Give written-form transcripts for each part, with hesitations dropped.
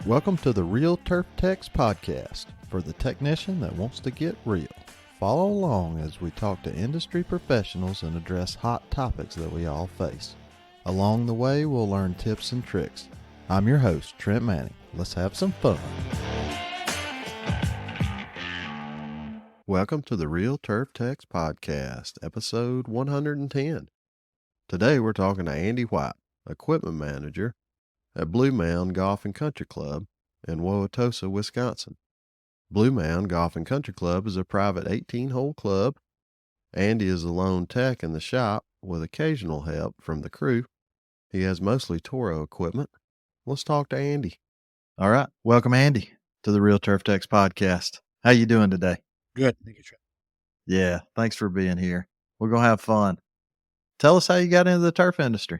Welcome to the Real Turf Techs podcast for the technician that wants to get real. Follow along as we talk to industry professionals and address hot topics that we all face. Along the way, we'll learn tips and tricks. I'm your host, Trent Manning. Let's have some fun. Welcome to the Real Turf Techs podcast, episode 110. Today we're talking to Andy White, equipment manager at Bluemound Golf and Country Club in Wauwatosa, Wisconsin. Bluemound Golf and Country Club is a private 18-hole club. Andy is the lone tech in the shop with occasional help from the crew. He has mostly Toro equipment. Let's talk to Andy. All right. Welcome, Andy, to the Real Turf Techs podcast. How you doing today? Good. Thank you, Trent. Yeah, thanks for being here. We're going to have fun. Tell us how you got into the turf industry.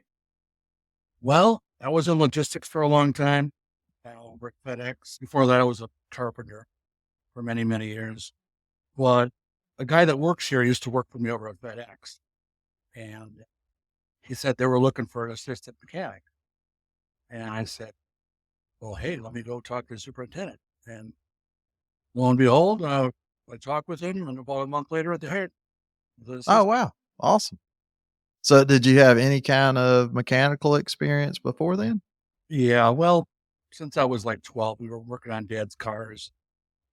Well, I was in logistics for a long time. I worked at FedEx. Before that, I was a carpenter for many, many years. But a guy that works here used to work for me over at FedEx. And he said they were looking for an assistant mechanic. And I said, well, hey, let me go talk to the superintendent. And lo and behold, I talked with him, and about a month later, they hired. Oh, wow. Awesome. So did you have any kind of mechanical experience before then? Yeah, well, since I was like 12, we were working on Dad's cars.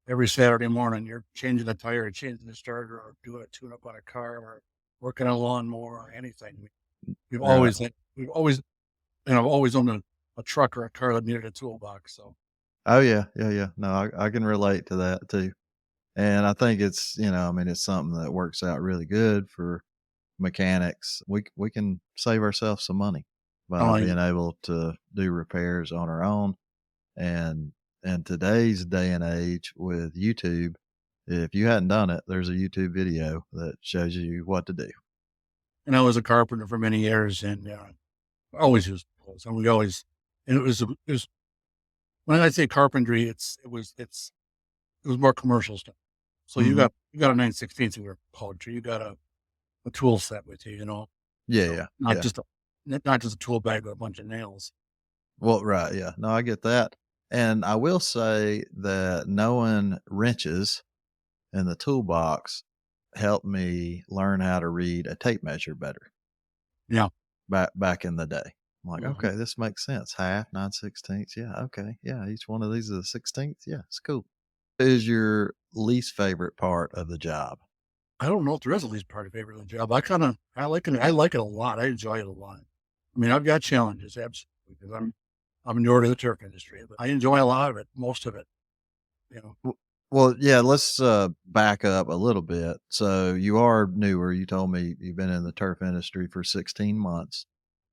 Every Saturday morning, you're changing a tire, changing the starter, or doing a tune-up on a car, or working on a lawnmower, or anything. We've always owned a truck or a car that needed a toolbox. So. Oh yeah. No, I can relate to that too. And I think it's, it's something that works out really good for mechanics. We can save ourselves some money by being able to do repairs on our own. And in today's day and age with YouTube, if you hadn't done it, there's a YouTube video that shows you what to do. And I was a carpenter for many years, and I always used tools. And it was when I say carpentry, it was more commercial stuff. So you got a 9/16 you were poetry. You got a tool set with you, Yeah. Not just a tool bag with a bunch of nails. Well, right. Yeah. No, I get that. And I will say that knowing wrenches in the toolbox helped me learn how to read a tape measure better. Yeah. Back in the day. I'm like, okay, this makes sense. Half, 9/16. Yeah. Okay. Yeah. Each one of these is a 16th. Yeah. It's cool. What is your least favorite part of the job? I don't know if there is a least favorite of the job. I like it. I like it a lot. I enjoy it a lot. I mean, I've got challenges, absolutely, because I'm newer to the turf industry, but I enjoy a lot of it, most of it. Well, yeah, let's back up a little bit. So you are newer. You told me you've been in the turf industry for 16 months,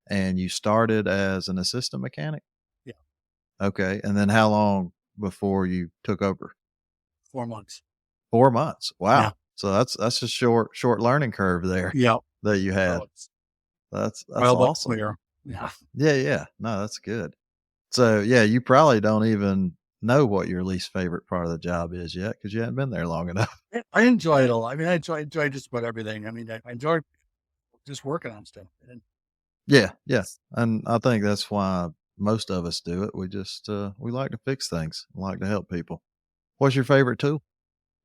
and you started as an assistant mechanic? Yeah. Okay. And then how long before you took over? 4 months. 4 months. Wow. Yeah. So that's a short learning curve there. Yeah. That you had. That's awesome. Clear. Yeah. Yeah. No, that's good. So yeah, you probably don't even know what your least favorite part of the job is yet because you haven't been there long enough. I enjoy it a lot. I mean, I enjoy just about everything. I mean, I enjoy just working on stuff. Yeah. And I think that's why most of us do it. We just, we like to fix things, like to help people. What's your favorite tool?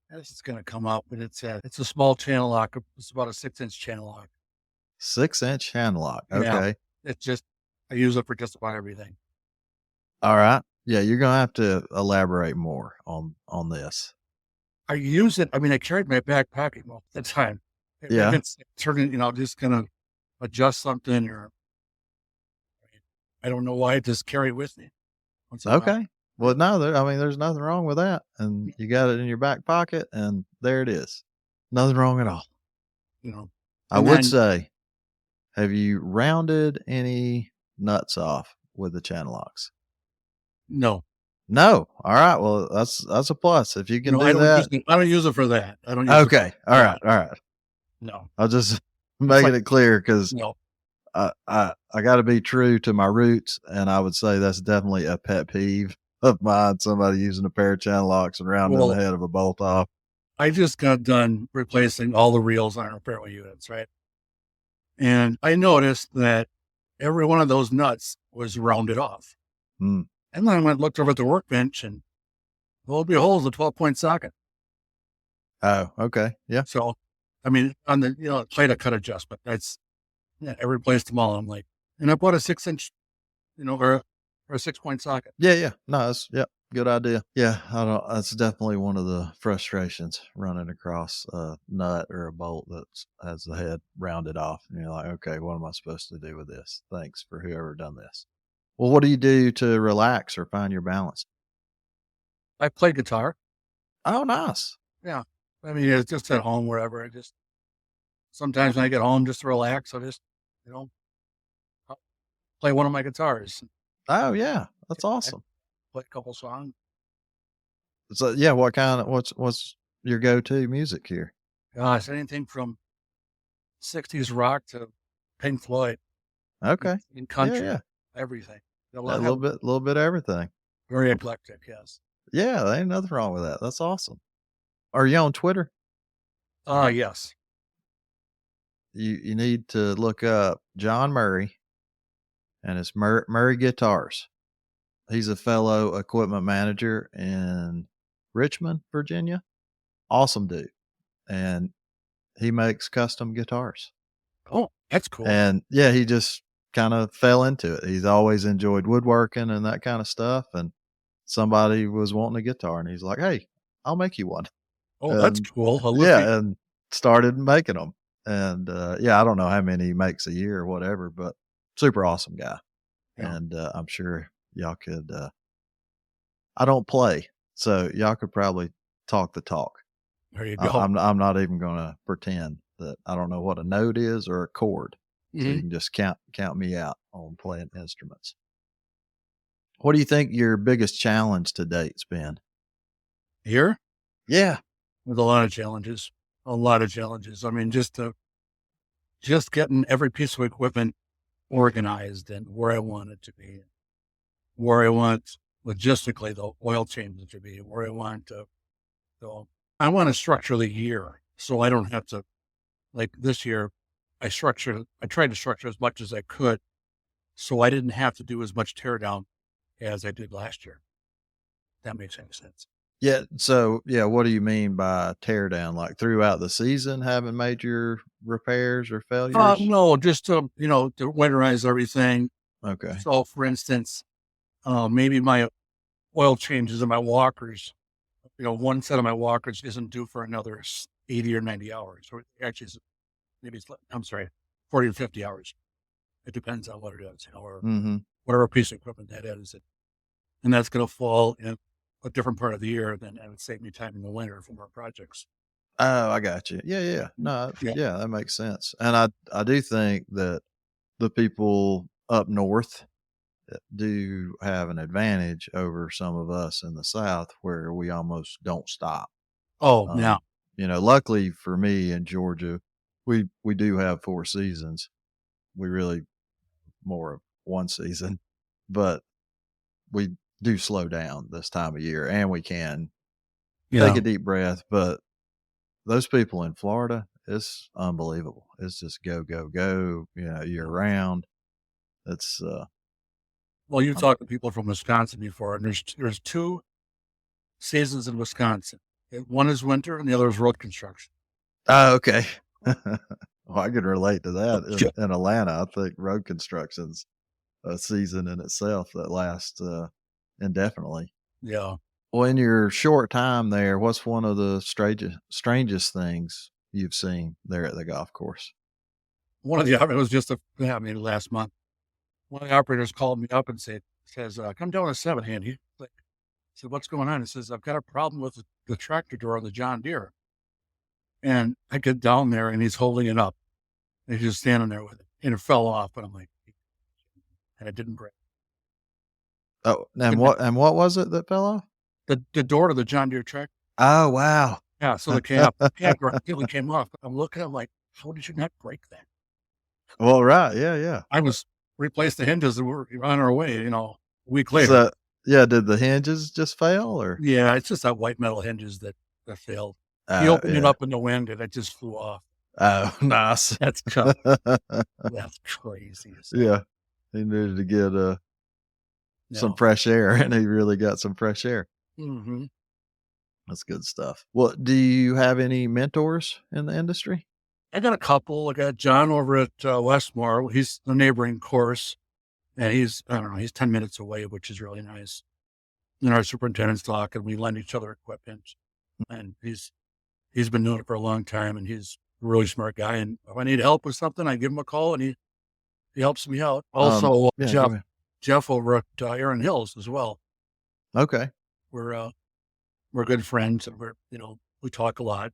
This is going to come up, but it's a small channel lock. It's about a 6-inch channel lock. 6-inch channel lock. Okay. Yeah, it's just, I use it for just about everything. All right. Yeah. You're going to have to elaborate more on this. I use it. I mean, I carried my back pocket most of the time. Yeah. If it's turning, just kind of adjust something, or I don't know why I just carry it with me. Okay. Well, no, there's nothing wrong with that. And you got it in your back pocket, and there it is. Nothing wrong at all. I would say, have you rounded any nuts off with the channel locks? No. All right. Well, that's a plus. If you can do that. I don't use it for that. I don't use okay. All right. No. I'll just making it clear because I got to be true to my roots. And I would say that's definitely a pet peeve of mine, somebody using a pair of channel locks and rounding the head of a bolt off. I just got done replacing all the reels on our fairway units, right? And I noticed that every one of those nuts was rounded off. And then I went and looked over at the workbench, and lo and behold, the 12-point socket. Oh, okay. Yeah. So, I mean, on the plate a cut adjustment, that's I replaced them all. I'm like, and I bought a 6-inch, or a 6-point socket. Yeah. No, good idea. Yeah, that's definitely one of the frustrations, running across a nut or a bolt that has the head rounded off. And you're like, okay, what am I supposed to do with this? Thanks for whoever done this. Well, what do you do to relax or find your balance? I play guitar. Oh, nice. Yeah. I mean, it's just at home, wherever. Sometimes when I get home just to relax, I just, I'll play one of my guitars. Oh, yeah. That's I awesome. play a couple songs. So, yeah, what's your go-to music here? Gosh, anything from 60s rock to Pink Floyd. Okay. In country, Yeah. everything. A little bit of everything. Very eclectic, yes. Yeah, there ain't nothing wrong with that. That's awesome. Are you on Twitter? Yes. You need to look up John Murray, and it's Murray Guitars. He's a fellow equipment manager in Richmond, Virginia. Awesome dude. And he makes custom guitars. Oh, that's cool. And yeah, he just kind of fell into it. He's always enjoyed woodworking and that kind of stuff. And somebody was wanting a guitar, and he's like, "Hey, I'll make you one." Oh, that's cool. And started making them. And I don't know how many he makes a year or whatever, but super awesome guy. Yeah. And I'm sure y'all could. I don't play, so y'all could probably talk the talk. There you go. I'm not even going to pretend that I don't know what a note is or a chord. Mm-hmm. So you can just count me out on playing instruments. What do you think your biggest challenge to date's been? Here? Yeah. With a lot of challenges. I mean, just getting every piece of equipment organized and where I want it to be, where I want logistically the oil changes to be, where I want to. So I want to structure the year so I don't have to, like this year, I tried to structure as much as I could so I didn't have to do as much teardown as I did last year. That makes any sense. Yeah. So, what do you mean by teardown? Like throughout the season, having major repairs or failures? No, just to winterize everything. Okay. So, for instance, maybe my oil changes in my walkers, one set of my walkers isn't due for another 80 or 90 hours. Or actually, maybe 40 or 50 hours. It depends on what it is, or whatever piece of equipment that is. And that's going to fall in a different part of the year, then it would save me time in the winter for more projects. Oh, I got you. Yeah. No, yeah, that makes sense. And I do think that the people up north do have an advantage over some of us in the South, where we almost don't stop. Oh, yeah. Luckily for me in Georgia, we do have 4 seasons. We really more of one season, but we do slow down this time of year, and we can take a deep breath. But those people in Florida, it's unbelievable. It's just go, year round. It's well, you've talked to people from Wisconsin before, and there's 2 seasons in Wisconsin. One is winter, and the other is road construction. Oh, okay. Well, I can relate to that. In Atlanta, I think road construction's a season in itself that lasts indefinitely. Yeah. Well, in your short time there, what's one of the strangest things you've seen there at the golf course? It was just last month. One of the operators called me up and says, "Come down to 7, Handy." I said, "What's going on?" He says, "I've got a problem with the tractor door on the John Deere." And I get down there, and he's holding it up. And he's just standing there with it, and it fell off. And I'm like, and it didn't break. Oh, and what was it that fell off? The door to the John Deere tractor. Oh, wow. Yeah, so the cap really came off. I'm looking, I'm like, how did you not break that? Well, right, yeah. I replaced the hinges and we're on our way, a week later. So, did the hinges just fail, or? Yeah, it's just that white metal hinges that failed. He opened it up in the wind and it just flew off. Oh, nice. That's tough. That's crazy. Yeah, he needed to get some fresh air, and he really got some fresh air. Mm-hmm. That's good stuff. Well, do you have any mentors in the industry? I got a couple. I got John over at Westmore. He's the neighboring course, and he's, I don't know, he's 10 minutes away, which is really nice. And our superintendent's talk, and we lend each other equipment. And he's been doing it for a long time, and he's a really smart guy. And if I need help with something, I give him a call, and he helps me out. Also, Jeff over at Aaron Hills as well. Okay. We're good friends, and we talk a lot.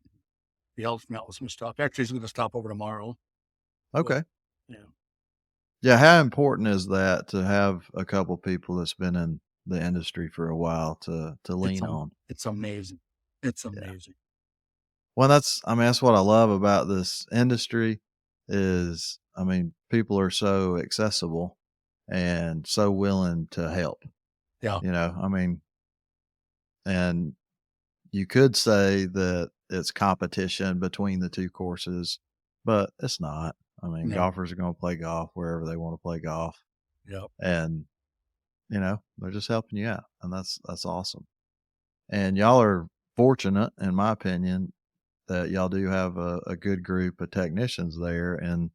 He helps me out with some stuff. Actually, he's going to stop over tomorrow. Okay. But, yeah. How important is that to have a couple people that's been in the industry for a while to lean on? It's amazing. It's amazing. Well, that's what I love about this industry is, people are so accessible and so willing to help. Yeah. And you could say that it's competition between the two courses, but it's not. No. Golfers are going to play golf wherever they want to play golf. Yep. And, they're just helping you out. And that's awesome. And y'all are fortunate, in my opinion, that y'all do have a good group of technicians there in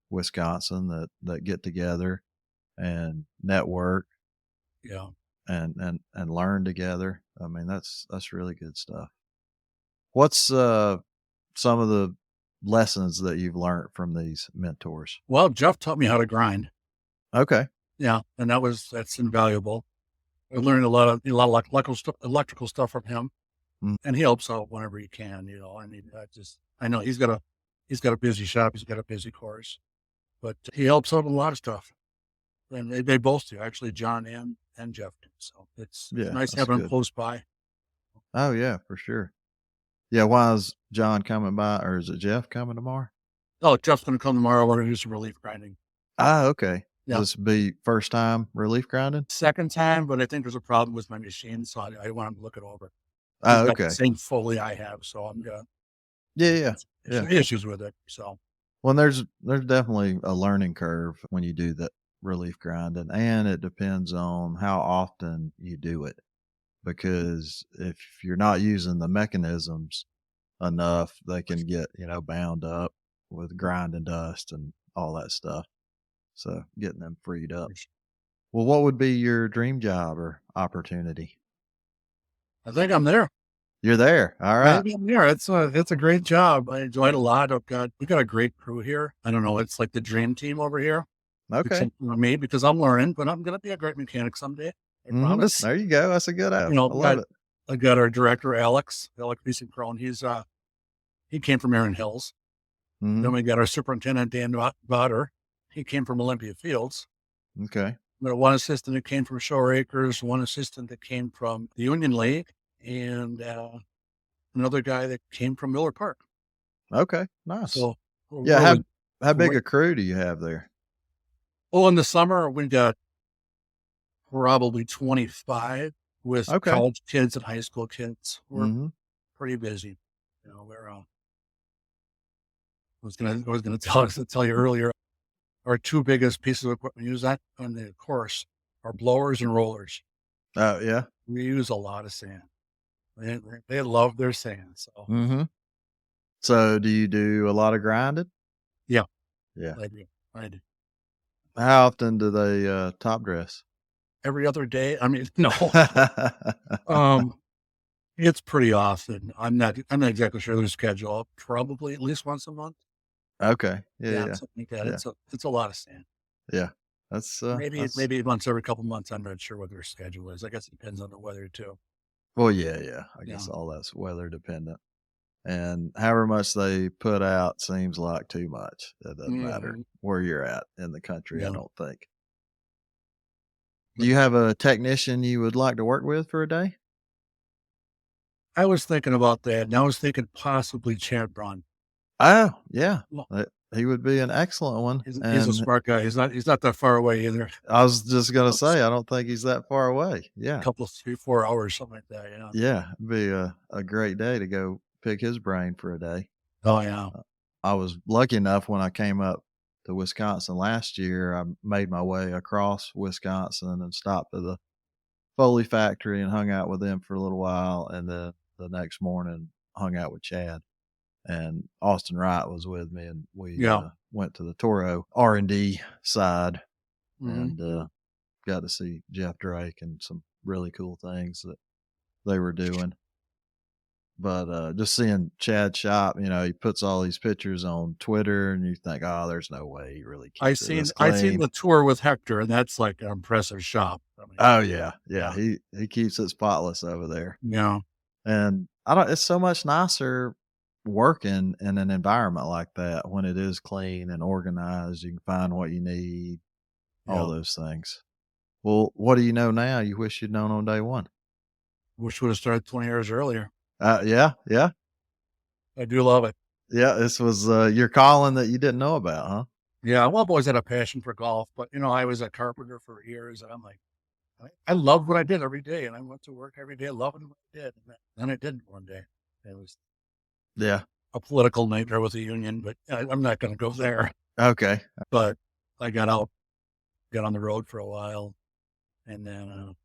Wisconsin that get together and network. Yeah. And learn together. That's really good stuff. What's some of the lessons that you've learned from these mentors? Well, Jeff taught me how to grind. Okay. Yeah. And that's invaluable. I learned a lot of electrical stuff from him. And he helps out whenever he can, I know he's got a busy shop. He's got a busy course, but he helps out a lot of stuff. And they both do, actually, John and Jeff do. So it's nice having them close by. Oh yeah, for sure. Yeah. Why is John coming by, or is it Jeff coming tomorrow? Oh, Jeff's going to come tomorrow. We're going to do some relief grinding. Ah, okay. Yeah. This be first time relief grinding? Second time, but I think there's a problem with my machine, so I want him to look it over. Oh, okay. The same Foley I have, so I'm gonna. Yeah. Issues with it. So. Well, there's definitely a learning curve when you do that relief grinding, and it depends on how often you do it. Because if you're not using the mechanisms enough, they can get bound up with grinding dust and all that stuff. So getting them freed up. Well, what would be your dream job or opportunity? I think I'm there. You're there. All right. I'm there. It's a great job. I enjoyed a lot. We got a great crew here. I don't know. It's like the dream team over here. Okay. Except for me, because I'm learning, but I'm going to be a great mechanic someday. I promise. There you go. That's a good idea. I love it. I got our director, Alex Crone. He came from Aaron Hills. Then we got our superintendent, Dan Botter. He came from Olympia Fields. Okay. We got one assistant that came from Shore Acres, one assistant that came from the Union League, and another guy that came from Miller Park. Okay, nice. So, yeah, how big a crew do you have there? Well, in the summer, we got probably 25 with college kids and high school kids. We're pretty busy. We're I was gonna tell you earlier. Our two biggest pieces of equipment we use that on the course are blowers and rollers. Oh yeah, we use a lot of sand. They love their sand. So. So do you do a lot of grinding? Yeah. I do. How often do they top dress? Every other day. No. It's pretty often. I'm not exactly sure their schedule. Probably at least once a month. Okay. Yeah. Something like that. Yeah. It's a lot of sand. Yeah. That's maybe once every couple months. I'm not sure what their schedule is. I guess it depends on the weather too. Well, yeah. I guess all that's weather dependent. And however much they put out seems like too much. It doesn't matter where you're at in the country, I don't think. Do you have a technician you would like to work with for a day? I was thinking about that, and I was thinking possibly Chad Braun. Oh, yeah. He would be an excellent one. He's a smart guy. He's not that far away either. I was just going to say, I don't think he's that far away. Yeah. A couple, 3-4 hours, something like that. Yeah. It'd be a great day to go pick his brain for a day. Oh, yeah. I was lucky enough when I came up to Wisconsin last year, I made my way across Wisconsin and stopped at the Foley factory and hung out with them for a little while. And then the next morning hung out with Chad, and Austin Wright was with me, and we Yeah. went to the Toro R&D side Mhm. and got to see Jeff Drake and some really cool things that they were doing. But just seeing Chad shop, he puts all these pictures on Twitter, and you think, oh, there's no way he really I keeps it seen this I seen clean. the tour with Hector, and that's like an impressive shop. I mean, Oh yeah, yeah. he keeps it spotless over there. Yeah. And it's so much nicer working in an environment like that when it is clean and organized. You can find what you need, all Yeah. those things. Well, what do you know now you wish you'd known on day one? Wish would have started 20 years earlier. Yeah. I do love it. Yeah, this was your calling that you didn't know about, huh? Yeah. Well, I've always had a passion for golf, but I was a carpenter for years, and I'm like, I loved what I did every day, and I went to work every day loving what I did. And then I didn't one day. It was Yeah. a political nightmare with the union, but I'm not going to go there. Okay. But I got out, got on the road for a while, and then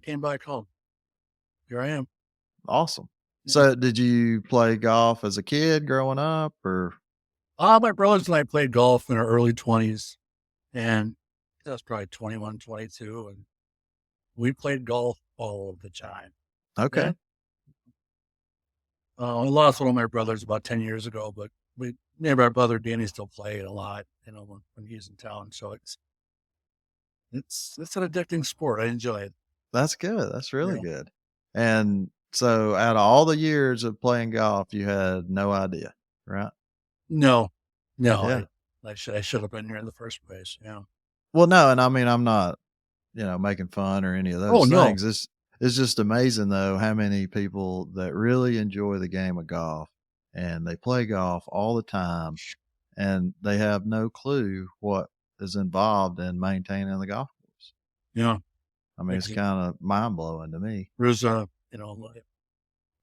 came back home. Here I am. Awesome. Yeah. So did you play golf as a kid growing up, or? My brothers and I played golf in our early 20s, and that was probably 21, 22, and we played golf all the time. Okay. Yeah. I lost one of my brothers about 10 years ago, but me and my brother Danny still play it a lot, when he's in town. So it's an addicting sport. I enjoy it. That's good. That's really Yeah. good. And so out of all the years of playing golf, you had no idea, right? No, Yeah. I should have been here in the first place. Yeah. Well, no, and I mean, I'm not, making fun or any of Oh, those no. things. It's just amazing though how many people that really enjoy the game of golf and they play golf all the time and they have no clue what is involved in maintaining the golf course. Yeah. I mean, it's kind of mind blowing to me. There's like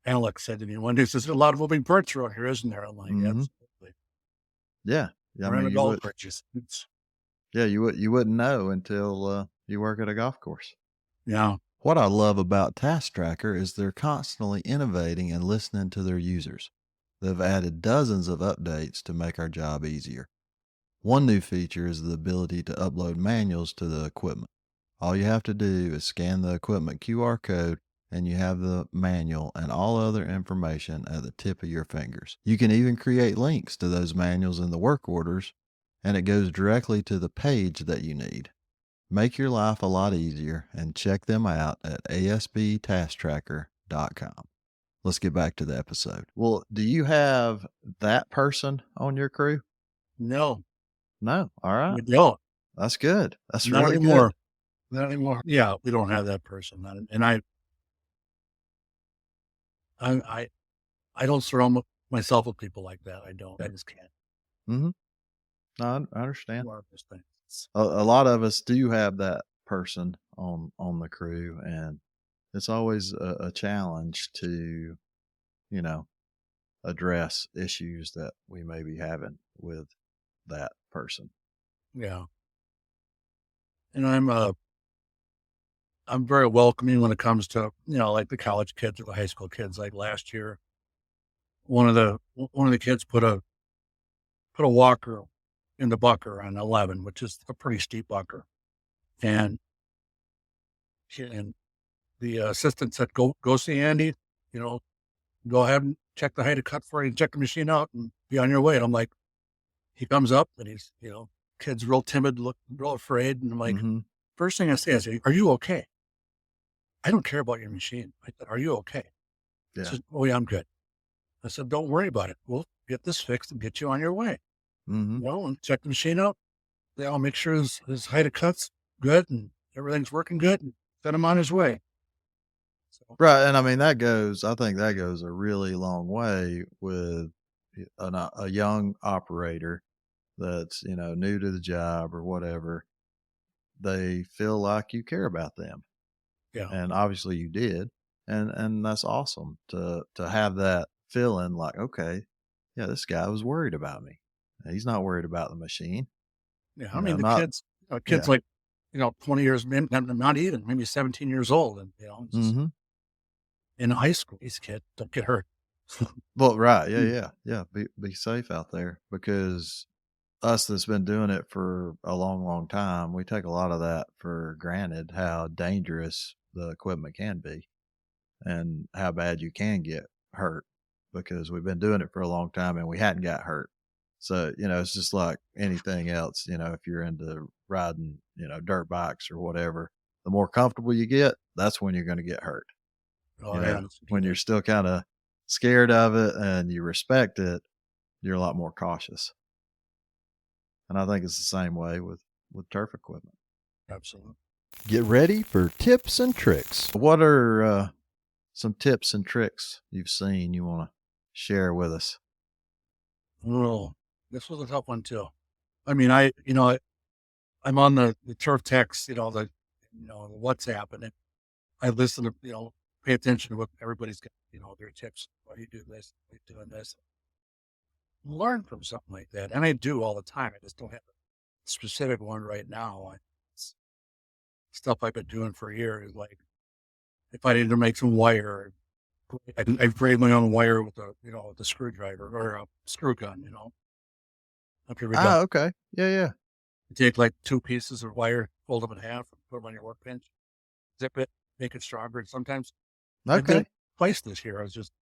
Alex said to me one day, he says, "There's a lot of moving parts around here, isn't there?" I'm like, Mhm. absolutely. Yeah. I We're in mean, a golf course. you wouldn't know until you work at a golf course. Yeah. What I love about Task Tracker is they're constantly innovating and listening to their users. They've added dozens of updates to make our job easier. One new feature is the ability to upload manuals to the equipment. All you have to do is scan the equipment QR code and you have the manual and all other information at the tip of your fingers. You can even create links to those manuals in the work orders, and it goes directly to the page that you need. Make your life a lot easier and check them out at asbtasktracker.com. Let's get back to the episode. Well, do you have that person on your crew? No, No. All right. we don't. That's good. That's Not really anymore. good. Not anymore. Yeah, we don't have that person. And I don't surround myself with people like that. I don't. I just can't. Mm-hmm. No, I understand. More of those things. A lot of us do have that person on the crew, and it's always a challenge to, address issues that we may be having with that person. Yeah. And I'm very welcoming when it comes to, like the college kids or the high school kids. Like last year, one of the kids put a walker in the bunker on 11, which is a pretty steep bunker. And the assistant said, go see Andy, go ahead and check the height of cut for you, check the machine out and be on your way. And I'm like, he comes up and he's, kid's real timid, look real afraid. And I'm like, first thing I say is, are you okay? I don't care about your machine. I said, are you okay? Yeah. He said, oh yeah, I'm good. I said, don't worry about it. We'll get this fixed and get you on your way. And check the machine out. I'll make sure his height of cut's good and everything's working good and send him on his way. So. Right. And I mean, I think that goes a really long way with a young operator that's, new to the job or whatever. They feel like you care about them. Yeah. And obviously you did. And that's awesome to have that feeling like, okay, yeah, this guy was worried about me He's not worried about the machine. Yeah. You I know, mean, the not kids yeah. like, 20 years, not even, maybe 17 years old, and, just Mm-hmm. in high school, these kids don't get hurt. Well, right, Mm. yeah. Be safe out there, because us that's been doing it for a long, long time, we take a lot of that for granted, how dangerous the equipment can be and how bad you can get hurt, because we've been doing it for a long time and we hadn't got hurt. So, it's just like anything else, if you're into riding, dirt bikes or whatever, the more comfortable you get, that's when you're going to get hurt. Oh, yeah. When you're still kind of scared of it and you respect it, you're a lot more cautious. And I think it's the same way with turf equipment. Absolutely. Get ready for tips and tricks. What are some tips and tricks you've seen you want to share with us? Oh, this was a tough one too. I mean, I'm on the turf text, the WhatsApp, and I listen to, pay attention to what everybody's got, their tips. Why do you do this? Why are you doing this? Learn from something like that. And I do all the time. I just don't have a specific one right now. It's stuff I've been doing for years. Like if I need to make some wire, I braid my own wire with with a screwdriver or a screw gun, After you're done. Okay. Yeah. You take like 2 pieces of wire, fold them in half, and put them on your workbench, zip it, make it stronger. And sometimes I did Okay. it twice this year. I was just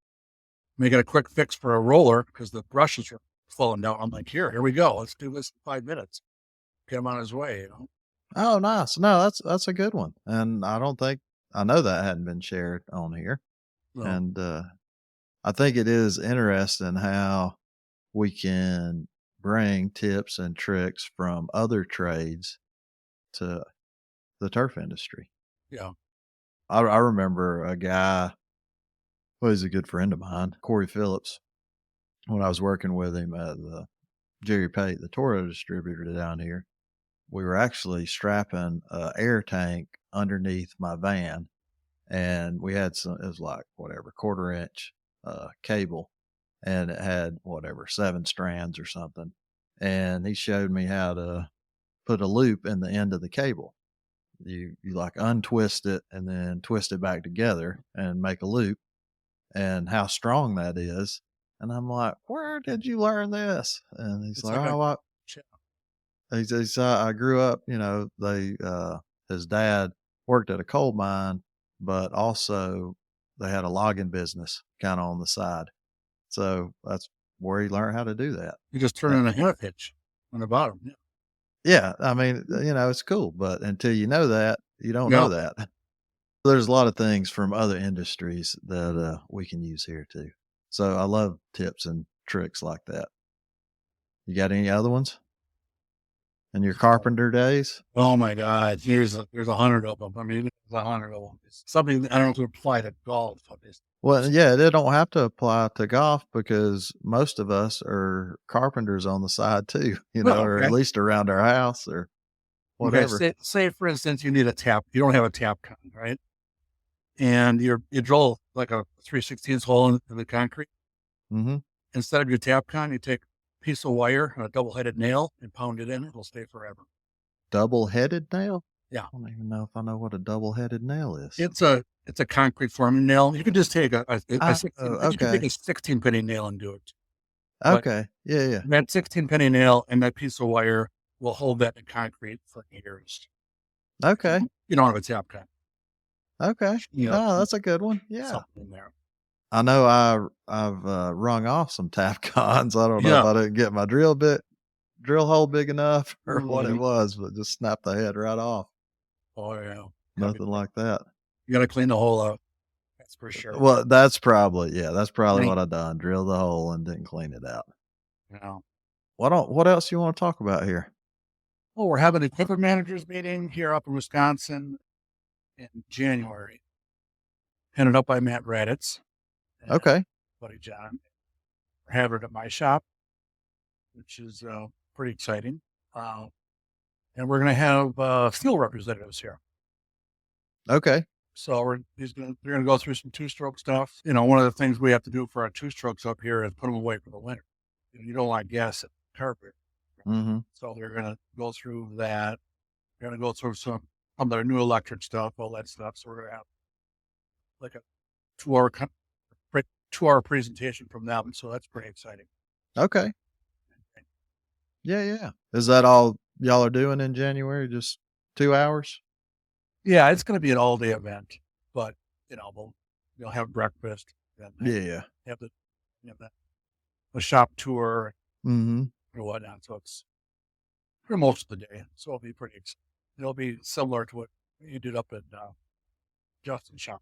making a quick fix for a roller because the brushes are falling down. I'm like, here we go. Let's do this in 5 minutes. Get him on his way, Oh, nice. No, that's a good one. And I know that hadn't been shared on here. No. And I think it is interesting how we can bring tips and tricks from other trades to the turf industry. Yeah. I remember a guy, well, he's a good friend of mine, Corey Phillips, when I was working with him at the Jerry Pate, the Toro distributor down here. We were actually strapping an air tank underneath my van, and we had it was like whatever, 1/4 inch cable, and it had whatever, 7 strands or something. And he showed me how to put a loop in the end of the cable. You like untwist it and then twist it back together and make a loop, and how strong that is. And I'm like, where did you learn this? And he's It's like, like oh, he says, I grew up, his dad worked at a coal mine, but also they had a logging business kind of on the side. So that's where he learned how to do that. you just turn in a half hitch on the bottom. Yeah. Yeah. I mean, it's cool, but until you know that, you don't Yeah. know that. There's a lot of things from other industries that we can use here too. So I love tips and tricks like that. You got any other ones in your carpenter days? Oh my God. There's 100 of them. I mean, there's 100 of them. It's something I don't know to apply to golf. Well, yeah, they don't have to apply to golf because most of us are carpenters on the side too, Well, or at okay. least around our house or whatever. Okay. Say for instance, you need a tap. You don't have a tap con, right? And you drill like a 3/16 hole in the concrete. Mm-hmm. Instead of your tap con, you take a piece of wire and a double-headed nail and pound it in. It'll stay forever. Double-headed nail? Yeah. I don't even know if I know what a double-headed nail is. It's a concrete forming nail. You can just take a 16, you can okay. take a 16 penny nail and do it. But Okay. Yeah. that 16 penny nail and that piece of wire will hold that in concrete for years. Okay. You don't have a tap con. Okay. No, that's a good one. Yeah. Something in there. I know I've wrung off some tap cons. I don't know if I didn't get my drill hole big enough or what it was, but just snapped the head right off. Oh yeah. Nothing like that. You got to clean the hole out. That's for sure. Well, that's probably what I done. Drilled the hole and didn't clean it out. Yeah. What else you want to talk about here? Well, we're having an equipment managers meeting here up in Wisconsin in January. Headed up by Matt Raditz. Okay. Buddy John. We're having it at my shop, which is pretty exciting. And we're going to have steel representatives here. Okay. So they're going to go through some 2-stroke stuff. One of the things we have to do for our 2-strokes up here is put them away for the winter. You don't like gas carpet. Mm-hmm. So we're going to go through that. We're going to go through some of their new electric stuff, all that stuff. So we're going to have like a 2 hour, 2 hour presentation from them. So that's pretty exciting. Okay. Yeah. Is that all y'all are doing in January? Just 2 hours? Yeah, it's going to be an all day event, but we'll have breakfast and Yeah. have the shop tour Mm-hmm. and whatnot. So it's for most of the day. So it'll be pretty exciting. It'll be similar to what you did up at Justin's shop.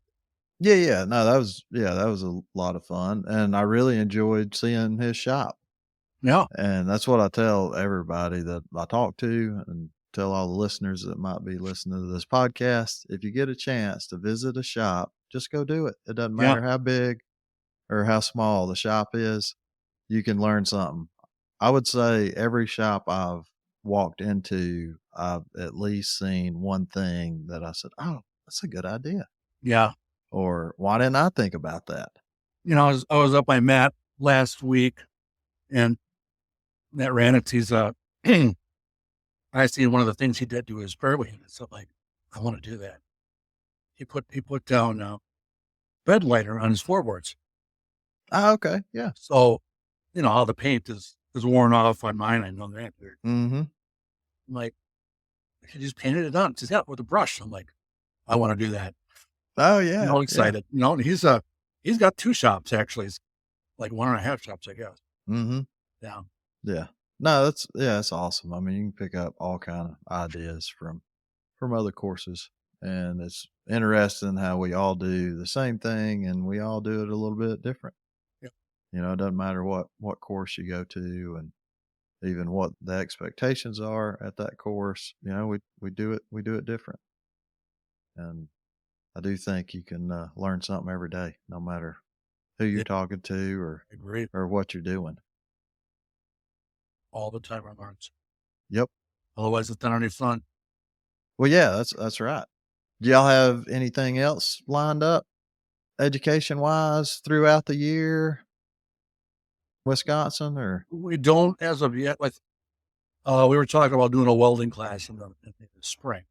Yeah. No, that was a lot of fun. And I really enjoyed seeing his shop. Yeah. And that's what I tell everybody that I talk to and tell all the listeners that might be listening to this podcast. If you get a chance to visit a shop, just go do it. It doesn't Yeah. matter how big or how small the shop is, you can learn something. I would say every shop I've walked into, I've at least seen one thing that I said, oh, that's a good idea. Yeah. Or why didn't I think about that? I was up by Matt last week, and Matt Ranitz, he's I seen one of the things he did to his fairway unit. So like, I want to do that. He put down bed liner on his floorboards. Oh, okay. Yeah. So, how the paint is worn off on mine. I know that. Mm-hmm. I'm like, he just painted it on. He says, yeah, with a brush. I'm like, I want to do that. Oh yeah. Excited. And he's got 2 shops actually. It's like 1.5 shops, I guess. Mm-hmm. Yeah. Yeah. No, that's awesome. I mean, you can pick up all kind of ideas from other courses, and it's interesting how we all do the same thing and we all do it a little bit different. Yeah. It doesn't matter what course you go to and even what the expectations are at that course. We do it different. And I do think you can learn something every day, no matter who you're talking to or Agree. or what you're doing. All the time I learn. Yep. Otherwise, it's not any fun. Well, yeah, that's right. Do y'all have anything else lined up, education wise, throughout the year? Wisconsin or? We don't as of yet. Like, we were talking about doing a welding class in the spring.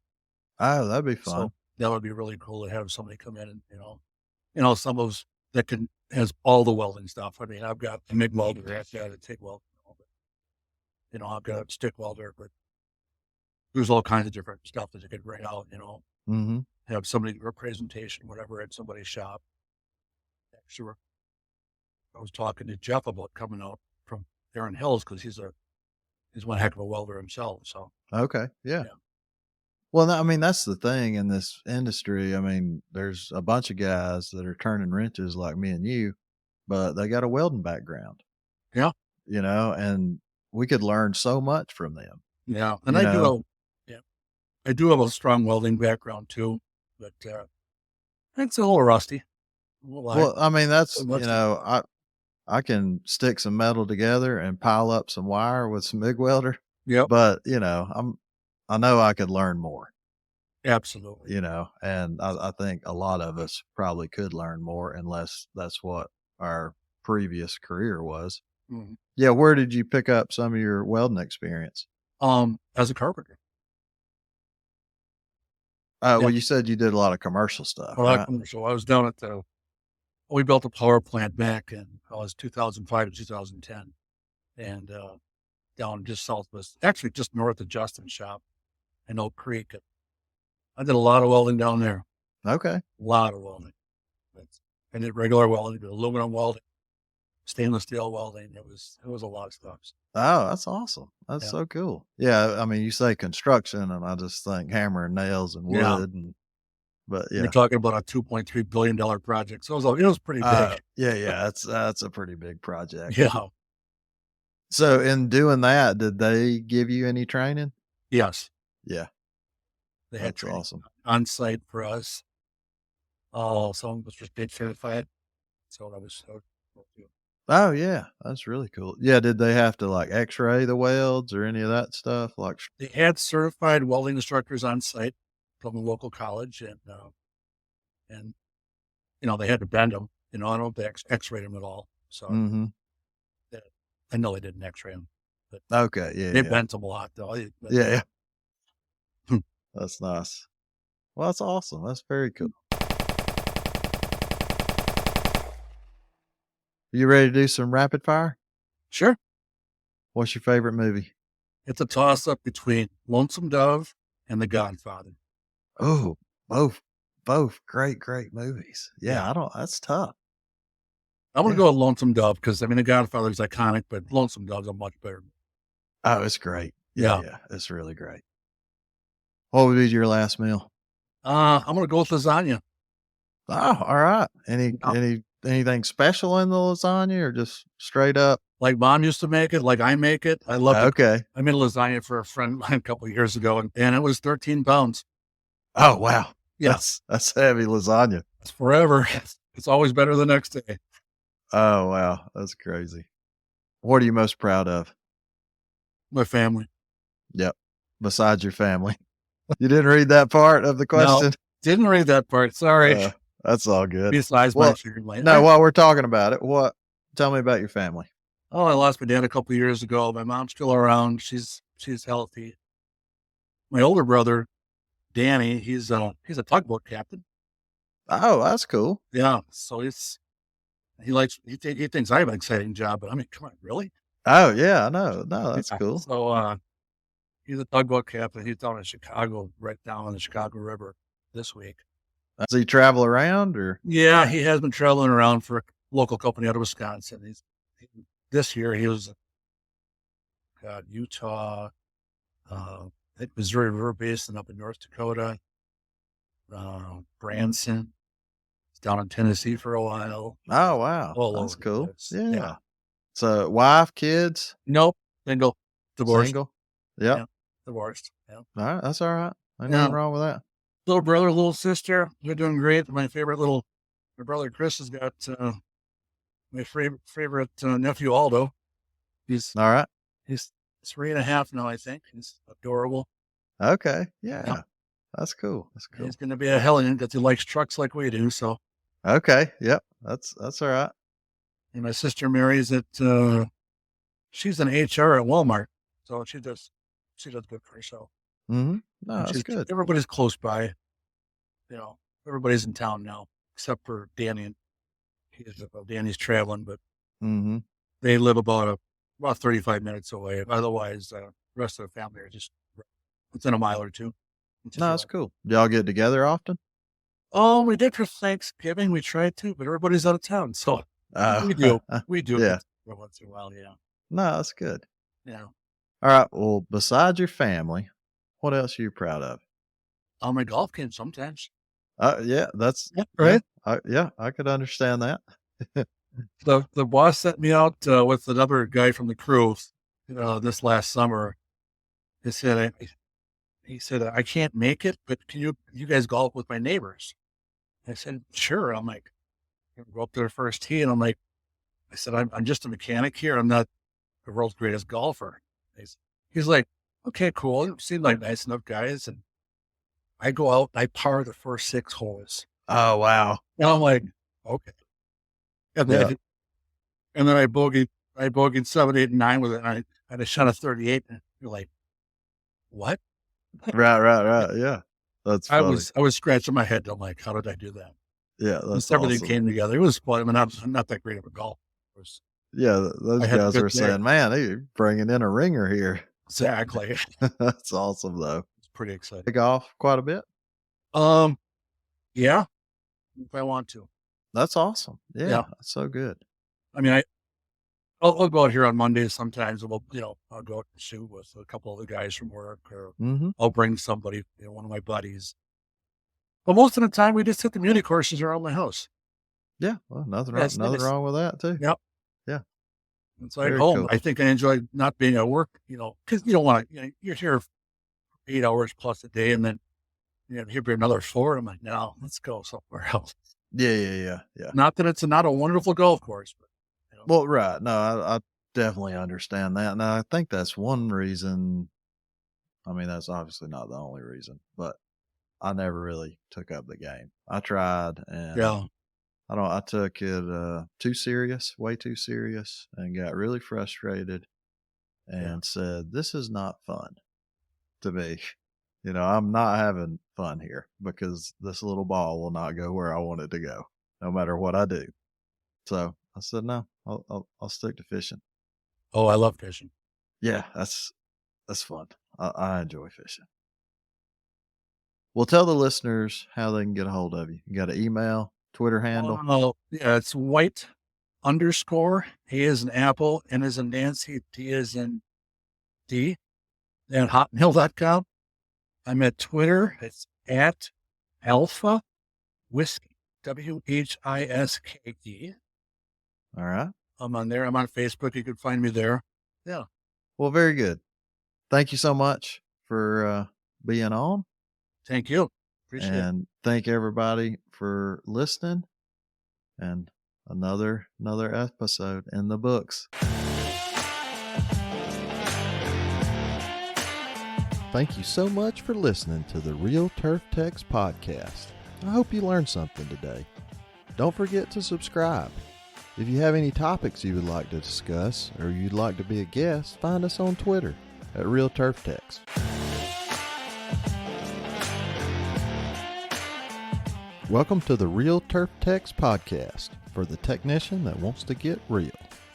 Oh, that'd be fun. So that would be really cool to have somebody come in and, some of those that has all the welding stuff. I mean, I've got a MIG welder, I've got a TIG welder, I've got a stick welder, but there's all kinds of different stuff that you could bring out, Mm-hmm. have somebody do a presentation, whatever, at somebody's shop. Sure. I was talking to Jeff about coming out from Aaron Hills because he's one heck of a welder himself. So Okay, yeah. Well, I mean, that's the thing in this industry. I mean, there's a bunch of guys that are turning wrenches like me and you, but they got a welding background. Yeah. And we could learn so much from them. Yeah, and I do have a strong welding background too, but it's a little rusty. Well, I mean, that's I can stick some metal together and pile up some wire with some MIG welder. Yep. But I know I could learn more. Absolutely. And I think a lot of us probably could learn more unless that's what our previous career was. Mm-hmm. Yeah. Where did you pick up some of your welding experience? As a carpenter. Well, you said you did a lot of commercial stuff. Right? Commercial. I was down at we built a power plant back in 2005 to 2010, and down just southwest, actually just north of Justin's shop in Oak Creek. I did a lot of welding down there. Okay. A lot of welding. I did regular welding, aluminum welding, stainless steel welding. It was a lot of stuff. Oh, that's awesome. That's so cool. Yeah. I mean, you say construction and I just think hammer and nails and wood but yeah, we're talking about a $2.3 billion project. So it was pretty big. Yeah. That's a pretty big project. Yeah. So in doing that, did they give you any training? Yes. Yeah. They had That's awesome. On site for us. Some of us were state certified. So that was so cool too. Oh yeah. That's really cool. Yeah. Did they have to like x-ray the welds or any of that stuff? Like they had certified welding instructors on site from a local college and they had to bend them, I don't x-ray them at all. So I know they didn't x-ray them. but Okay. Yeah. they Yeah. bent them a lot though. Yeah. Yeah. That's nice. Well, that's awesome. That's very cool. You ready to do some rapid fire? Sure. What's your favorite movie? It's a toss up between Lonesome Dove and The Godfather. Oh, both great movies. Yeah. That's tough. I'm going to go with Lonesome Dove because, I mean, The Godfather is iconic, but Lonesome Dove's a much better. Oh, it's great. Yeah. Yeah. It's really great. What would be your last meal? I'm going to go with lasagna. Oh, all right. Anything special in the lasagna or just straight up? Like Mom used to make it, like I make it. I love it. Okay. I made a lasagna for a friend of mine a couple of years ago, and it was 13 pounds. Oh, wow. Yeah. That's heavy lasagna. It's forever. It's always better the next day. Oh, wow. That's crazy. What are you most proud of? My family. Yep. Besides your family. You didn't read that part of the question? No, didn't read that part. Sorry. That's all good. Besides my family. No, while we're talking about it, tell me about your family. Oh, I lost my dad a couple of years ago. My mom's still around. She's healthy. My older brother, Danny, he's a tugboat captain. Oh, that's cool. Yeah. So he thinks I have an exciting job, but I mean, come on, really? Oh, yeah, I know. No, that's cool. So he's a tugboat captain. He's down in Chicago, right down on the Chicago River this week. Does he travel around or? Yeah, he has been traveling around for a local company out of Wisconsin. This year he was Utah, I think Missouri River Basin up in North Dakota, Branson. He's down in Tennessee for a while. Oh, wow. That's cool. Yeah. So wife, kids? Nope. Single. Divorced. Single? Yep. Yeah. Divorced. Yeah. All right. That's all right. Ain't nothing wrong with that. Little brother, little sister, they're doing great. My brother Chris has got my favorite nephew Aldo. He's all right. He's 3.5 now, I think. He's adorable. Okay. Yeah. That's cool. That's cool. He's going to be a hellion because he likes trucks like we do. So. Okay. Yep. That's all right. And my sister Mary's she's an HR at Walmart, so she does good for herself. Mm-hmm. No, that's good. Everybody's close by. Everybody's in town now, except for Danny. Danny's traveling, but they live about 35 minutes away. Otherwise, the rest of the family are just within a mile or two. No, that's cool. Do y'all get together often? Oh, we did for Thanksgiving. We tried to, but everybody's out of town, so we do. Yeah. Every once in a while, yeah. No, that's good. Yeah. All right. Well, besides your family, what else are you proud of? On my golf game sometimes. Yeah, that's right. Yeah, I could understand that. The boss sent me out with another guy from the crew this last summer. He said, I can't make it, but can you guys golf with my neighbors? I said, sure. I'm like, go up to the first tee, and I said, I'm just a mechanic here. I'm not the world's greatest golfer. He's like, okay, cool. You seem like nice enough guys. And I go out and I par the first 6 holes. Oh, wow. And I'm like, okay. And then I bogeyed 7, 8, and 9 with it. And I shot a 38. And you're like, what? Right. Yeah. That's funny. I was scratching my head. I'm like, how did I do that? Yeah. That's everything awesome. came together. It was fun. I mean, I'm not that great of a golfer. Those guys were saying, man, they're bringing in a ringer here. Exactly. That's awesome, though. It's pretty exciting. Play golf quite a bit? Yeah, if I want to. That's awesome. Yeah. That's so good. I mean, I'll go out here on Mondays sometimes, and I'll go out and shoot with a couple of the guys from work, or I'll bring somebody, one of my buddies. But most of the time, we just hit the muni courses around my house. Yeah, well, nothing wrong with that too. Yep. Yeah. It's like home. Cool. I think I enjoy not being at work, because you don't want to, you're here 8 hours plus a day, and then here be another 4. I'm like, no, let's go somewhere else. Yeah. Not that it's not a wonderful golf course, but well, right. No, I definitely understand that. Now, I think that's one reason. I mean, that's obviously not the only reason, but I never really took up the game. I tried, and I took it too serious, way too serious, and got really frustrated. and said, this is not fun to me. I'm not having fun here because this little ball will not go where I want it to go, no matter what I do. So I said, no, I'll stick to fishing. Oh, I love fishing. Yeah, that's fun. I enjoy fishing. Well, tell the listeners how they can get a hold of you. You got an email, Twitter handle? Oh, yeah, it's white_. A is in apple, N is in Nancy, T is in D, and hotmail.com. I'm at Twitter. It's at Alpha Whiskey, WHISKE. All right. I'm on there. I'm on Facebook. You can find me there. Yeah. Well, very good. Thank you so much for being on. Thank you. Appreciate it. And thank everybody for listening. And another episode in the books. Thank you so much for listening to the Real Turf Techs podcast. I hope you learned something today. Don't forget to subscribe. If you have any topics you would like to discuss or you'd like to be a guest, find us on Twitter at Real Turf Techs. Welcome to the Real Turf Techs podcast for the technician that wants to get real.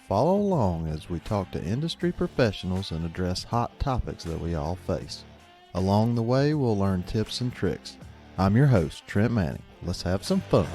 Follow along as we talk to industry professionals and address hot topics that we all face. Along the way, we'll learn tips and tricks. I'm your host, Trent Manning. Let's have some fun.